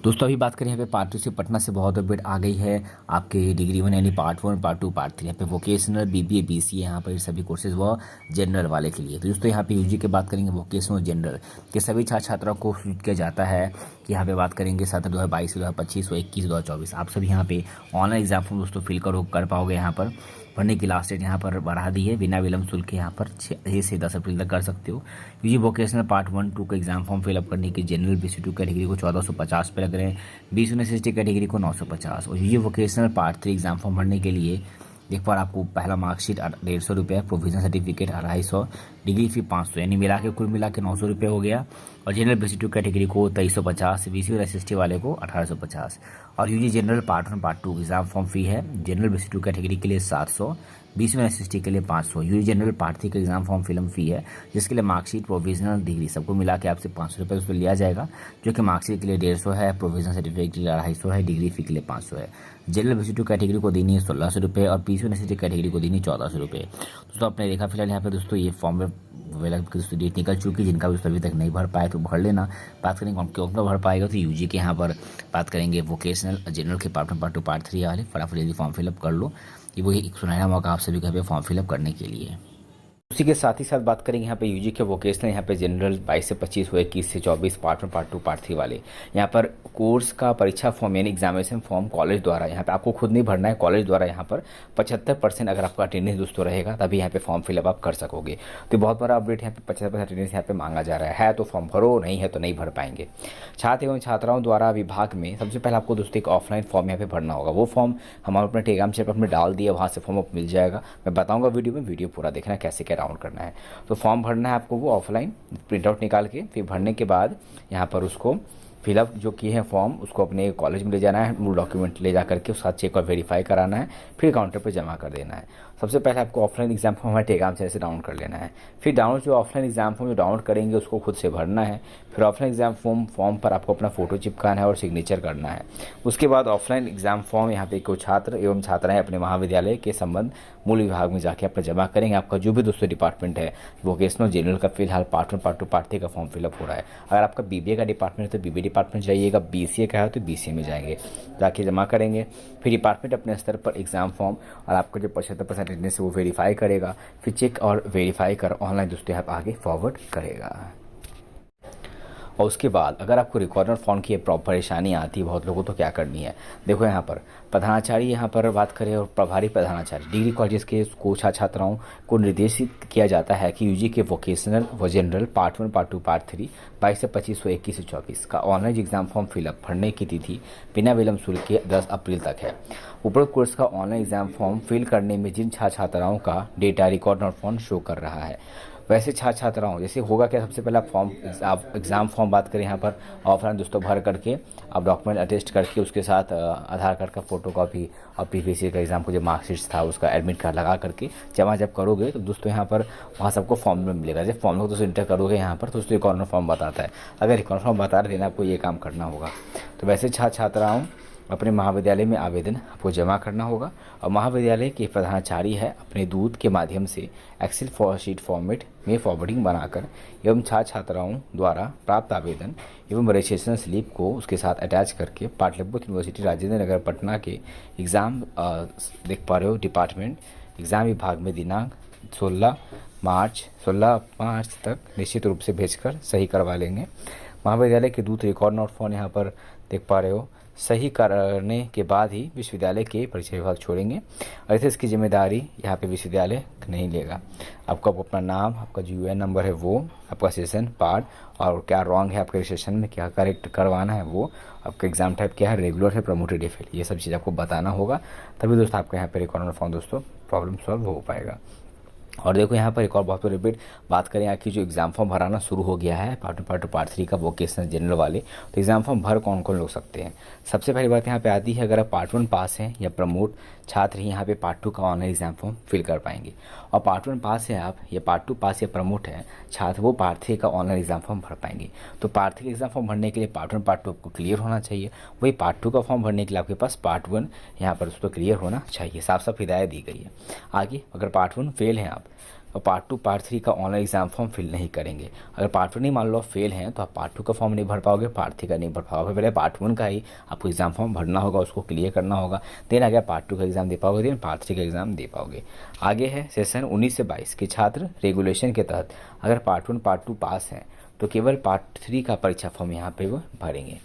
दोस्तों अभी बात करें यहाँ पे पार्ट 2 से पटना से बहुत अपडेट आ गई है। आपके डिग्री 1 यानी पार्ट 1, पार्ट 2, पार्ट 3 यहाँ पे वोकेशनल, बीबीए, बीसीए यहाँ पर सभी कोर्सेज वो जनरल वाले के लिए। तो दोस्तों यहाँ पे यूजी की बात करेंगे वोकेशनल जनरल के सभी छात्र छात्राओं को सूचित किया जाता है कि यहाँ पे बात करेंगे 2022, 2025 और 21, 2024 आप सभी यहाँ पे ऑनलाइन एग्जाम फॉर्म दोस्तों फिल कर पाओगे। यहाँ पर भरने की लास्ट डेट यहाँ पर बढ़ा दी है, बिना विलम्ब शुल्क यहाँ पर 6 से 10 अप्रैल तक कर सकते हो। यूजी वोकेशनल पार्ट 1, 2 का एग्जाम फॉर्म फिलअप करने की जनरल BC2 कैटेगरी को 1450 पे लग रहे हैं, BC SC कैटेगरी को 950। और UG vocational part 3 exam form भरने के लिए एक बार आपको पहला मार्कशीट 150 रुपये, प्रोविजन सर्टिफिकेट 250, डिग्री फी 500, यानी मिला के कुल मिला के 900 रुपये हो गया। और जनरल BC2 कैटेगरी को 2350, BC और SST वाले को 1850। और UG general part 1, part 2 exam form fee है जनरल BC2 कैटेगरी के लिए 700, BC और SST के लिए 500। यूजी जनरल पार्ट 3 का एग्जाम फॉर्म फिल्म फी है जिसके लिए मार्कशीट, प्रोविजनल, डिग्री सबको मिला के आपसे 500 रुपये उसमें लिया जाएगा, जो कि मार्कशीट के लिए 150 है, प्रोविजनल सर्टिफिकेट के लिए 250 है, डिग्री फी के लिए 500 है। जनरल BC2 कैटेगरी को देनी है 1600 रुपये और BC और SST कैटेगरी को देनी है 1400 रुपये। दोस्तों आपने देखा फिलहाल यहाँ पे दोस्तों ये फॉर्म में दोस्तों डेट निकल चुकी है, जिनका भी अभी तक नहीं भर पाए तो भर लेना। बात करेंगे कौन कौन भर पाएगा, तो यूजी के यहाँ पर बात करेंगे वोकेशनल जनरल के पार्ट 1, पार्ट 2, पार्ट 3 वाले फटाफट जल्दी फॉर्म फिलअप कर लो। ये वही एक सुनहरा मौका आप सभी का फॉर्म फिलअप करने के लिए। उसी के साथ ही साथ बात करेंगे यहाँ पे यूजी के वोकेशनल, यहाँ पे जनरल 22 से 25 हुए, 21 से 24 पार्ट 1, पार्ट 2, पार्ट 3 वाले। यहाँ पर कोर्स का परीक्षा फॉर्म यानी एग्जामिनेशन फॉर्म कॉलेज द्वारा, यहाँ पे आपको खुद नहीं भरना है, कॉलेज द्वारा यहाँ पर 75% अगर आपका अटेंडेंस दोस्तों रहेगा तभी यहाँ पे फॉर्म फिलअप आप कर सकोगे। तो बहुत बड़ा अपडेट यहाँ पे 75% अटेंडेंस यहाँ पे मांगा जा रहा है तो फॉर्म भरो, नहीं है तो नहीं भर पाएंगे। छात्र एवं छात्राओं द्वारा विभाग में सबसे पहले आपको दोस्तों एक ऑफलाइन फॉर्म यहाँ पे भरना होगा। वो फॉर्म हम अपने टेलीग्राम चैनल पर हमने डाल दिया, वहाँ से फॉर्म आप मिल जाएगा। मैं बताऊँगा वीडियो में, वीडियो पूरा देखना कैसे क्या डाउनलोड करना है। तो फॉर्म भरना है आपको वो ऑफलाइन, प्रिंट आउट निकाल के, फिर भरने के बाद यहाँ पर उसको फिलअप जो किए हैं फॉर्म उसको अपने कॉलेज में ले जाना है, मूल डॉक्यूमेंट ले जा करके उसका चेक और वेरीफाई कराना है, फिर काउंटर पर जमा कर देना है। सबसे पहले आपको ऑफलाइन एग्जाम फॉर्म हमारे टेलीग्राम चैनल से डाउनलोड कर लेना है। फिर डाउनलोड जो ऑफलाइन एग्जाम फॉर्म जो डाउनलोड करेंगे उसको खुद से भरना है। फिर ऑफलाइन एग्जाम फॉर्म पर आपको अपना फोटो चिपकाना है और सिग्नेचर करना है। उसके बाद ऑफलाइन एग्जाम फॉर्म यहाँ पे कोई छात्र एवं छात्राएं अपने महाविद्यालय के संबंध मूल विभाग में जाके अपना जमा करेंगे। आपका जो भी दोस्तों डिपार्टमेंट है, वोकेशनल जनरल का फिलहाल पार्ट 1, पार्ट 2, पार्ट 3 का फॉर्म फिलअप हो रहा है। अगर आपका बीबीए का डिपार्टमेंट है तो बीबीए डिपार्टमेंट जाइएगा, बीसीए का है तो बीसीए में जाएंगे, जाके जमा करेंगे। फिर डिपार्टमेंट अपने स्तर पर एग्जाम फॉर्म और आपका जो 75% अटेंडेंस है वो वेरीफाई करेगा, फिर चेक और वेरीफाई कर ऑनलाइन दोस्तों आप आगे फॉरवर्ड करेगा। और उसके बाद अगर आपको रिकॉर्डर फॉर्म की परेशानी आती है बहुत लोगों तो क्या करनी है, देखो यहाँ पर प्रधानाचार्य यहाँ पर बात करें और प्रभारी प्रधानाचार्य डिग्री कॉलेज के छात्राओं को निर्देशित किया जाता है कि यूजी के वोकेशनल व जनरल पार्ट 1, पार्ट 2, पार्ट 3 22 से 25 व 21 से 24 का ऑनलाइन एग्जाम फॉर्म फिलअप भरने की तिथि बिना विलम्ब शुल्क के 10 अप्रैल तक है। उपरोक्त कोर्स का ऑनलाइन एग्जाम फॉर्म फिल करने में जिन छात्राओं का data record not found show कर रहा है, वैसे छात्राओं जैसे होगा क्या, सबसे पहले आप एग्ज़ाम फॉर्म बात करें यहाँ पर ऑफलाइन दोस्तों भर करके आप डॉक्यूमेंट अटेस्ट करके उसके साथ आधार कार्ड का फोटो कॉपी और PPC का एग्जाम को जो मार्कशीट था उसका एडमिट कार्ड लगा करके जमा जब करोगे तो दोस्तों यहाँ पर वहाँ सबको फॉर्म में मिलेगा। जब फॉर्म को दोस्तों इंटर करोगे यहाँ पर तो दोस्तों रिकॉर्ड फॉर्म बताता है, अगर रिकॉर्ड फॉर्म बता रहे हैं आपको ये काम करना होगा। तो वैसे छात्राओं अपने महाविद्यालय में आवेदन आपको जमा करना होगा और महाविद्यालय के प्रधानाचार्य है अपने दूत के माध्यम से एक्सेल शीट फॉर्मेट में फॉरवर्डिंग बनाकर एवं छात्राओं द्वारा प्राप्त आवेदन एवं रजिस्ट्रेशन स्लिप को उसके साथ अटैच करके पाटलिपुत्र यूनिवर्सिटी राजेंद्र नगर पटना के एग्ज़ाम देख पा रहे हो डिपार्टमेंट एग्ज़ाम विभाग में दिनांक 16 मार्च तक निश्चित रूप से भेजकर सही करवा लेंगे। महाविद्यालय के दूत रिकॉर्ड नॉट फाउंड यहाँ पर देख पा रहे हो, सही करने के बाद ही विश्वविद्यालय के परीक्षा विभाग छोड़ेंगे और ऐसे इसकी जिम्मेदारी यहाँ पे विश्वविद्यालय नहीं लेगा। आपको अपना नाम, आपका जो UN नंबर है वो, आपका सेशन पार्ट और क्या रॉन्ग है आपके रजिस्ट्रेशन में, क्या करेक्ट करवाना है वो, आपका एग्जाम टाइप क्या है, रेगुलर है, प्रमोटेड है फेल, ये सब चीज़ आपको बताना होगा। तभी दोस्तों आपका यहाँ पे रिकॉर्ड फॉर्म दोस्तों प्रॉब्लम सॉल्व हो पाएगा। और देखो यहाँ पर एक और बहुत रिपीट बात करें यहाँ की जो एग्जाम फॉर्म भराना शुरू हो गया है पार्ट 1, पार्ट 2, पार्ट 3 का वोकेशनल जनरल वाले, तो एग्जाम फॉर्म भर कौन कौन लोग सकते हैं। सबसे पहली बात यहाँ पे आती है, अगर आप पार्ट 1 पास हैं या प्रमोट छात्र ही यहाँ पे पार्ट 2 का ऑनलाइन एग्जाम फॉर्म फिल कर पाएंगे। और पार्ट 1 पास है आप या पार्ट 2 पास या प्रमोट है छात्र, वो पार्ट 3 का ऑनलाइन एग्जाम फॉर्म भर पाएंगे। तो पार्ट 3 एग्जाम फॉर्म भरने के लिए पार्ट 1, पार्ट 2 आपको क्लियर होना चाहिए, वही पार्ट 2 का फॉर्म भरने के लिए आपके पास पार्ट 1 यहाँ पर उसको क्लियर होना चाहिए। साफ साफ हिदायत दी गई है। आगे अगर पार्ट 1 फेल हैं आप और पार्ट 2 पार्ट 3 का ऑनलाइन एग्जाम फॉर्म फिल नहीं करेंगे। अगर पार्ट 1 नहीं मान लो आप फेल हैं तो आप पार्ट 2 का फॉर्म नहीं भर पाओगे, पार्ट 3 का नहीं भर पाओगे। पहले पार्ट 1 का ही आपको एग्जाम फॉर्म भरना होगा, उसको क्लियर करना होगा, देन आगे पार्ट 2 का एग्जाम दे पाओगे, देन पार्ट 3 का एग्जाम दे पाओगे। आगे है सेशन 19 से 22 के छात्र रेगुलेशन के तहत अगर पार्ट 1 पार्ट 2 पास हैं तो केवल पार्ट 3 का परीक्षा फॉर्म यहाँ पे वो भरेंगे।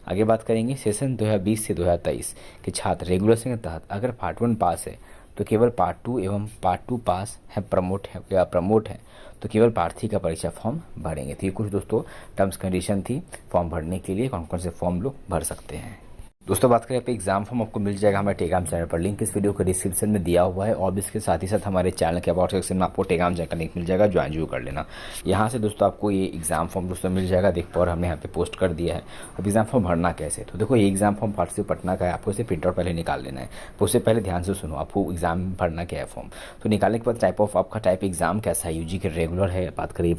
आगे बात करेंगे सेशन 2020 से 2023 के छात्र रेगुलेशन के तहत अगर पार्ट 1 पास है तो केवल पार्ट 2 एवं पार्ट 2 पास है, प्रमोट है तो केवल पार्ट 3 का परीक्षा फॉर्म भरेंगे। तो ये कुछ दोस्तों टर्म्स कंडीशन थी फॉर्म भरने के लिए, कौन कौन से फॉर्म लोग भर सकते हैं। दोस्तों बात करें पे एग्जाम फॉर्म आपको मिल जाएगा हमारे टेलीग्राम चैनल पर, लिंक इस वीडियो के डिस्क्रिप्शन में दिया हुआ है, और भी इसके साथ ही साथ हमारे चैनल के अबाउट सेक्शन में आपको टेलीग्राम चैनल का लिंक मिल जाएगा, ज्वाइन जरूर कर लेना। यहाँ से दोस्तों आपको ये एग्जाम फॉर्म दोस्तों मिल जाएगा, देख पाओ हमने यहाँ पे पोस्ट कर दिया है। अब एग्जाम फॉर्म भरना कैसे, तो देखो ये एग्जाम फॉर्म पार्ट पटना का है, आपको इसे प्रिंट आउट पहले निकाल लेना है। तो उससे पहले ध्यान से सुनो, आपको एग्जाम भरना क्या है फॉर्म, तो निकालने के बाद आपका टाइप एग्जाम कैसा है, यूजी के रेगुलर है, बात करिए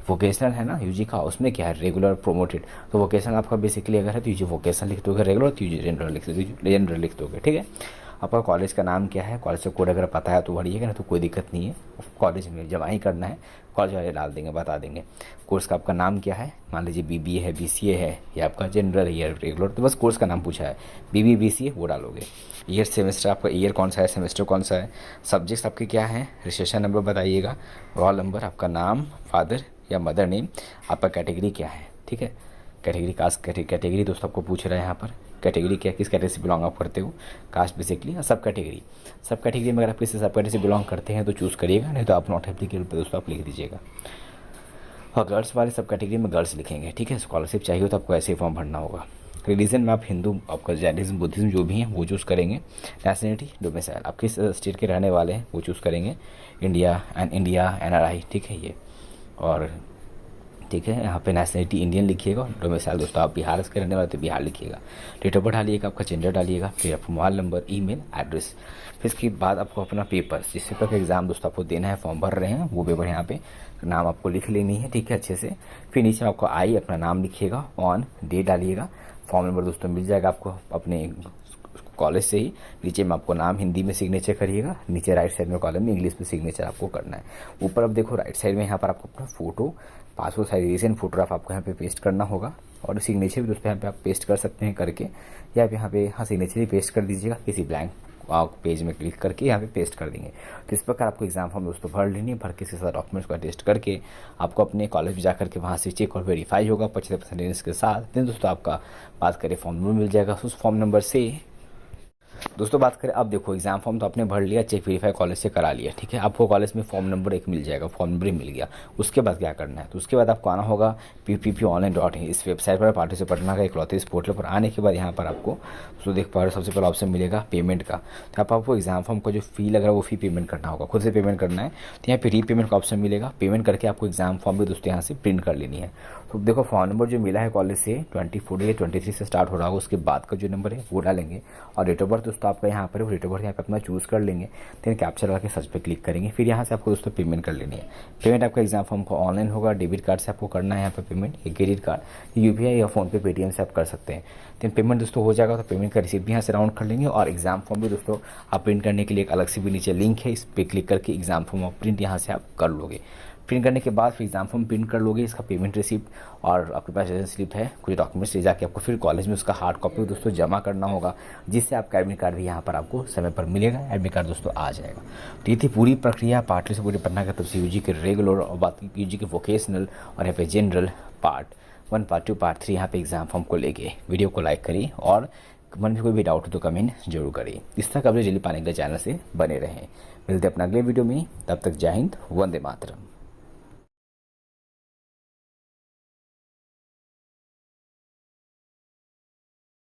वोकेशनल है ना यूजी का, उसमें क्या है रेगुलर प्रोमोटेड, तो वोकेशनल आपका बेसिकली अगर है तो यूजी वोकेशनल लिख दोगे, रेगुलर तो यूजी जनरल लिख दोगे, ठीक है। आपका कॉलेज का नाम क्या है, कॉलेज का कोड अगर पता है तो भरिएगा, ना तो कोई दिक्कत नहीं है, कॉलेज में जमा ही करना है, कॉलेज वाले डाल देंगे, बता देंगे। कोर्स का आपका नाम क्या है, मान लीजिए बीबीए है, बीसीए है, या आपका जनरल है या रेगुलर, तो बस कोर्स का नाम पूछा है, बीबीए बीसीए वो डालोगे। ईयर सेमेस्टर आपका ईयर कौन सा है, सेमेस्टर कौन सा है, सब्जेक्ट्स आपके क्या हैं, रजिस्ट्रेशन नंबर बताइएगा, रोल नंबर, आपका नाम, फादर या मदर नेम, आपका कैटेगरी क्या है, ठीक है। कैटेगरी कास्ट कैटेगरी दोस्तों आपको पूछ रहा है यहाँ पर, कैटेगरी क्या, किस कैटेगरी से बिलोंग आप करते हो, कास्ट बेसिकली, और सब कैटेगरी में अगर आप किसी सब कैटेगरी से बिलोंग करते हैं तो चूज़ करिएगा, नहीं तो आप नॉट एप्लीकेबल पे दोस्तों आप लिख दीजिएगा। और गर्ल्स वाले सब कैटेगरी में गर्ल्स लिखेंगे, ठीक है। स्कॉलरशिप चाहिए हो तो आपको ऐसे ही फॉर्म भरना होगा। रिलीजन में आप हिंदू, आपका जैनिज्म, बुद्धिज्म जो भी हैं वो चूज़ करेंगे। नेशनलिटी डोमिसाइल, आप किस स्टेट के रहने वाले हैं वो चूज़ करेंगे, इंडिया NRI, ठीक है ये, और ठीक है यहाँ पे नेशनलिटी इंडियन लिखिएगा, डोमिसाइल दोस्तों आप बिहार के रहने वाले तो बिहार लिखिएगा, डेट ऑफ बर्थ डालिएगा, आपका जेंडर डालिएगा, फिर आपका मोबाइल नंबर, ईमेल एड्रेस, फिर इसके बाद आपको अपना पेपर्स, जिस पेपर का एग्जाम दोस्तों आपको देना है, फॉर्म भर रहे हैं वो पेपर यहाँ पे नाम आपको लिख लेनी है, ठीक है अच्छे से। फिर नीचे आपको अपना नाम लिखिएगा, ऑन डेट डालिएगा, फॉर्म नंबर दोस्तों मिल जाएगा आपको अपने कॉलेज से ही। नीचे में आपको नाम हिंदी में सिग्नेचर करिएगा, नीचे राइट साइड में कॉलम में इंग्लिश में सिग्नेचर आपको करना है। ऊपर अब देखो राइट साइड में यहाँ पर आपको अपना photo, passport size recent photograph आपको यहाँ पे पेस्ट करना होगा, और सिग्नेचर भी दोस्तों यहाँ पे आप पेस्ट कर सकते हैं करके, या आप यहाँ पे सिग्नेचर ही पेस्ट कर दीजिएगा, किसी ब्लैंक पेज में क्लिक करके यहाँ पे पेस्ट कर देंगे। तो इस प्रकार आपको एग्जाम फॉर्म दोस्तों भर लेनी है, भर के इसके साथ डॉक्यूमेंट्स को टेस्ट करके आपको अपने कॉलेज जा करके वहाँ से चेक और वेरीफाई होगा 75% के साथ, देन दोस्तों आपका बात करें फॉर्म नंबर मिल जाएगा। उस फॉर्म नंबर से दोस्तों बात करें, अब देखो एग्जाम फॉर्म तो आपने भर लिया, चेक वेरीफाई कॉलेज से करा लिया, ठीक है। आपको कॉलेज में फॉर्म नंबर 1 मिल जाएगा, फॉर्म नंबर ही मिल गया। उसके बाद क्या करना है, तो उसके बाद आपको आना होगा PPPonline.in, इस वेबसाइट पर पार्टी से पटना का इकलौते इस पोर्टल पर आने के बाद यहाँ पर आपको तो देख पा रहे हो सबसे पहला ऑप्शन मिलेगा पेमेंट का, तो आपको एग्जाम फॉर्म का जो फी लग रहा है वो फी पेमेंट करना होगा, खुद से पेमेंट करना है। तो यहाँ पे रीपेमेंट का ऑप्शन मिलेगा, पेमेंट करके आपको एग्जाम फॉर्म भी दोस्तों यहाँ से प्रिंट कर लेनी है। तो देखो फॉर्म नंबर जो मिला है कॉलेज से 24 या 23 से स्टार्ट हो रहा होगा, उसके बाद का जो नंबर है वो डालेंगे, और डेट ऑफ बर्थ दोस्तों आपका यहाँ पर डेट ऑफ बर्थ यहाँ पे अपना चूज़ कर लेंगे, देन कैप्चर लगा के सर्च पे क्लिक करेंगे, फिर यहाँ से आपको दोस्तों पेमेंट कर लेनी है। पेमेंट आपका एग्जाम फॉर्म का ऑनलाइन होगा, डेबिट कार्ड से आपको करना है यहाँ पे पेमेंट, या क्रेडिट कार्ड, UPI या फोन पे पेटीएम से आप कर सकते हैं। देन पेमेंट दोस्तों हो जाएगा तो पेमेंट का रिसीप्ट भी यहाँ से राउंड कर लेंगे, और एग्जाम फॉर्म भी दोस्तों आप प्रिंट करने के लिए एक अलग से भी नीचे लिंक है, इस पर क्लिक करके एग्जाम फॉर्म आप प्रिंट यहाँ से आप कर लोगे। प्रिंट करने के बाद फिर एग्जाम फॉर्म प्रिंट कर लोगे, इसका पेमेंट रिसिप्ट और आपके पास रजिस्ट्रेशन स्लिप है, कुछ डॉक्यूमेंट्स ले जाके आपको फिर कॉलेज में उसका हार्ड कॉपी दोस्तों जमा करना होगा, जिससे आपका एडमिट कार्ड भी यहाँ पर आपको समय पर मिलेगा, एडमिट कार्ड दोस्तों आ जाएगा। तो ये थी पूरी प्रक्रिया पार्ट से पूरी पढ़ना का तरफ से यूजी के रेगुलर, और बात यूजी के वोकेशनल और यहाँ पे जनरल पार्ट 1 पार्ट 2 पार्ट 3 यहाँ पे एग्जाम फॉर्म को लेके। वीडियो को लाइक करिए, और मन में कोई भी डाउट हो तो कमेंट जरूर करिए। इस तरह कवरेज जल्दी पाने के लिए चैनल से बने रहें। मिलते हैं अपना अगले वीडियो में, तब तक जय हिंद, वंदे मातरम।